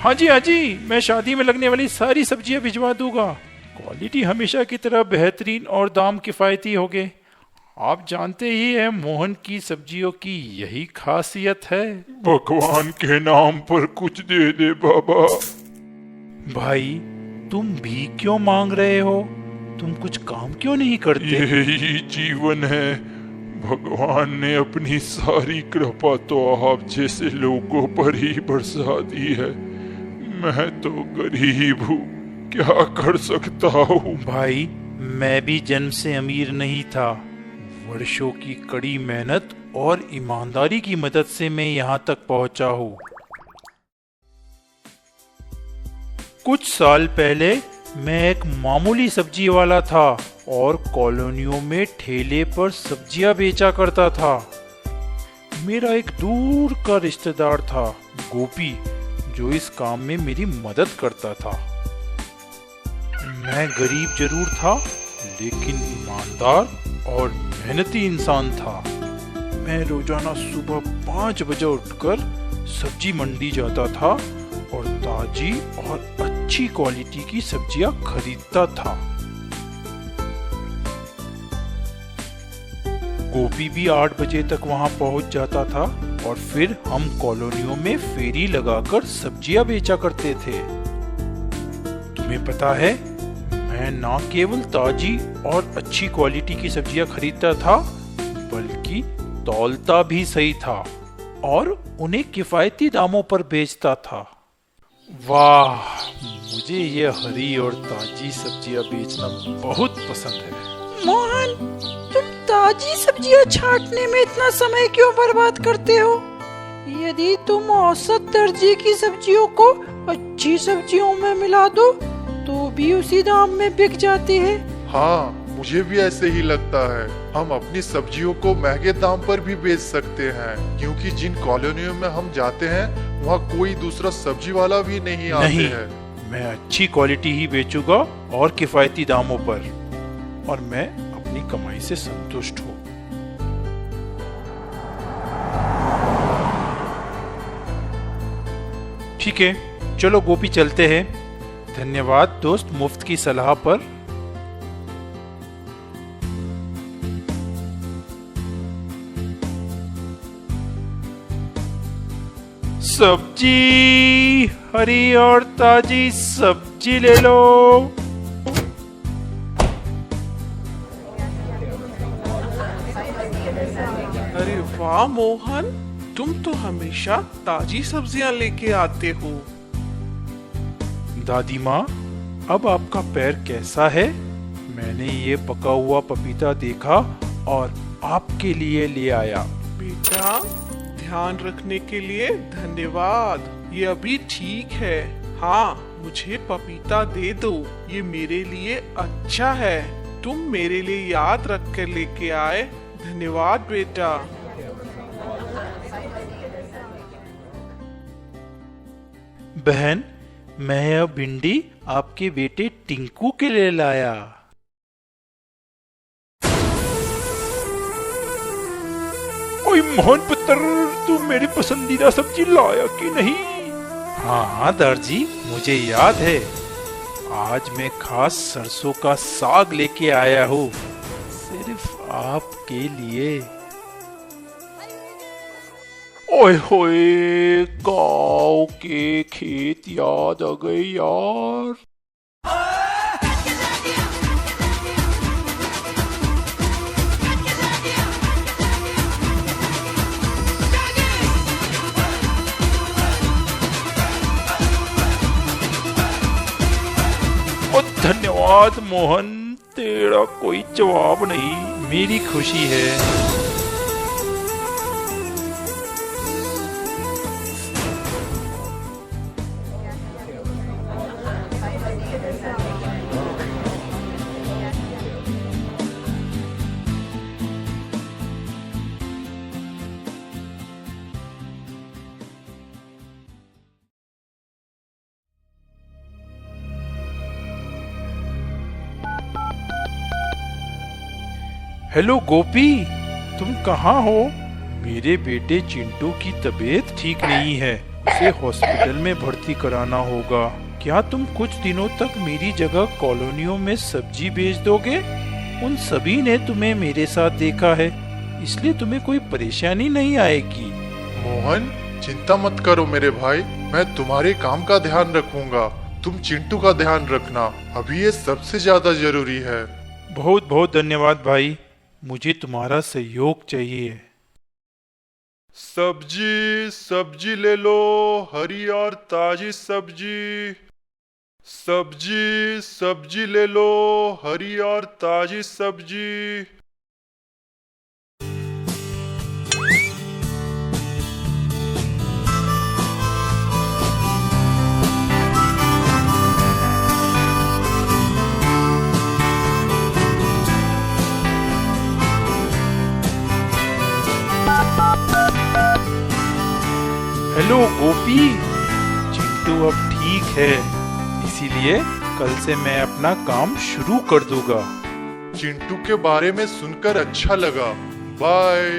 हाँ जी, मैं शादी में लगने वाली सारी सब्जियां भिजवा दूंगा। क्वालिटी हमेशा की तरह बेहतरीन और दाम किफ़ायती होंगे। आप जानते ही हैं मोहन की सब्जियों की यही खासियत है। भगवान के नाम पर कुछ दे दे बाबा। भाई, तुम भी क्यों मांग रहे हो? तुम कुछ काम क्यों नहीं करते? यही जीवन है। भगवान ने अपनी सारी कृपा तो आप जैसे लोगों पर ही बरसा दी है। मैं तो गरीब हूँ, क्या कर सकता हूँ। भाई, मैं भी जन्म से अमीर नहीं था। वर्षों की कड़ी मेहनत और ईमानदारी की मदद से मैं यहाँ तक पहुँचा हूँ। कुछ साल पहले मैं एक मामूली सब्जी वाला था और कॉलोनियों में ठेले पर सब्जियां बेचा करता था। मेरा एक दूर का रिश्तेदार था, गोपी, जो इस काम में मेरी मदद करता था। मैं गरीब जरूर था, लेकिन ईमानदार और मेहनती इंसान था। मैं रोजाना सुबह 5 बजे उठकर सब्जी मंडी जाता था और ताजी और अच्छी क्वालिटी की सब्जियां खरीदता था। गोपी भी 8 बजे तक वहां पहुंच जाता था और फिर हम कॉलोनियों में फेरी लगाकर सब्जियां बेचा करते थे। तुम्हें पता है, मैं ना केवल ताजी और अच्छी क्वालिटी की सब्जियां खरीदता था, बल्कि तौलता भी सही था और उन्हें किफायती दामों पर बेचता था। वाह, मुझे ये हरी और ताजी सब्जियां बेचना बहुत पसंद है। मोहन, तुम ताजी सब्जियां छांटने में इतना समय क्यों बर्बाद करते हो? यदि तुम औसत दर्जे की सब्जियों को अच्छी सब्जियों में मिला दो तो भी उसी दाम में बिक जाती है। हाँ, मुझे भी ऐसे ही लगता है। हम अपनी सब्जियों को महंगे दाम पर भी बेच सकते हैं, क्योंकि जिन कॉलोनियों में हम जाते हैं वहाँ कोई दूसरा सब्जी वाला भी नहीं आते हैं। मैं अच्छी क्वालिटी ही बेचूंगा और किफायती दामों पर, और मैं अपनी कमाई से संतुष्ट हूँ। ठीक है, चलो गोपी, चलते हैं। धन्यवाद दोस्त, मुफ्त की सलाह पर। सब्जी, हरी और ताजी सब्जी ले लो। अरे वाह मोहन, तुम तो हमेशा ताजी सब्जियां लेके आते हो। दादी माँ, अब आपका पैर कैसा है? मैंने ये पका हुआ पपीता देखा और आपके लिए ले आया। बेटा, ध्यान रखने के लिए धन्यवाद। ये अभी ठीक है। हाँ, मुझे पपीता दे दो, ये मेरे लिए अच्छा है। तुम मेरे लिए याद रख कर लेके आए। धन्यवाद बेटा। बहन, मैं यह भिंडी आपके बेटे टिंकू के लिए लाया। ओए मोहन पुत्र, तू मेरी पसंदीदा सब्जी लाया कि नहीं? हाँ दर्जी, मुझे याद है। आज मैं खास सरसों का साग लेके आया हूँ, सिर्फ आपके लिए। ओए होए, गाँव के खेत याद आ गए यार। और धन्यवाद मोहन, तेरा कोई जवाब नहीं, मेरी खुशी है। हेलो गोपी, तुम कहाँ हो? मेरे बेटे चिंटू की तबीयत ठीक नहीं है उसे हॉस्पिटल में भर्ती कराना होगा। क्या तुम कुछ दिनों तक मेरी जगह कॉलोनियों में सब्जी बेच दोगे? उन सभी ने तुम्हें मेरे साथ देखा है, इसलिए तुम्हें कोई परेशानी नहीं आएगी। मोहन, चिंता मत करो मेरे भाई, मैं तुम्हारे काम का ध्यान रखूंगा। तुम चिंटू का ध्यान रखना, अभी ये सबसे ज्यादा जरूरी है। बहुत बहुत धन्यवाद भाई, मुझे तुम्हारा सहयोग चाहिए। सब्जी सब्जी ले लो, हरी और ताजी सब्जी। सब्जी सब्जी ले लो, हरी और ताजी सब्जी। हेलो गोपी, चिंटू अब ठीक है, इसीलिए कल से मैं अपना काम शुरू कर दूंगा। चिंटू के बारे में सुनकर अच्छा लगा। बाय।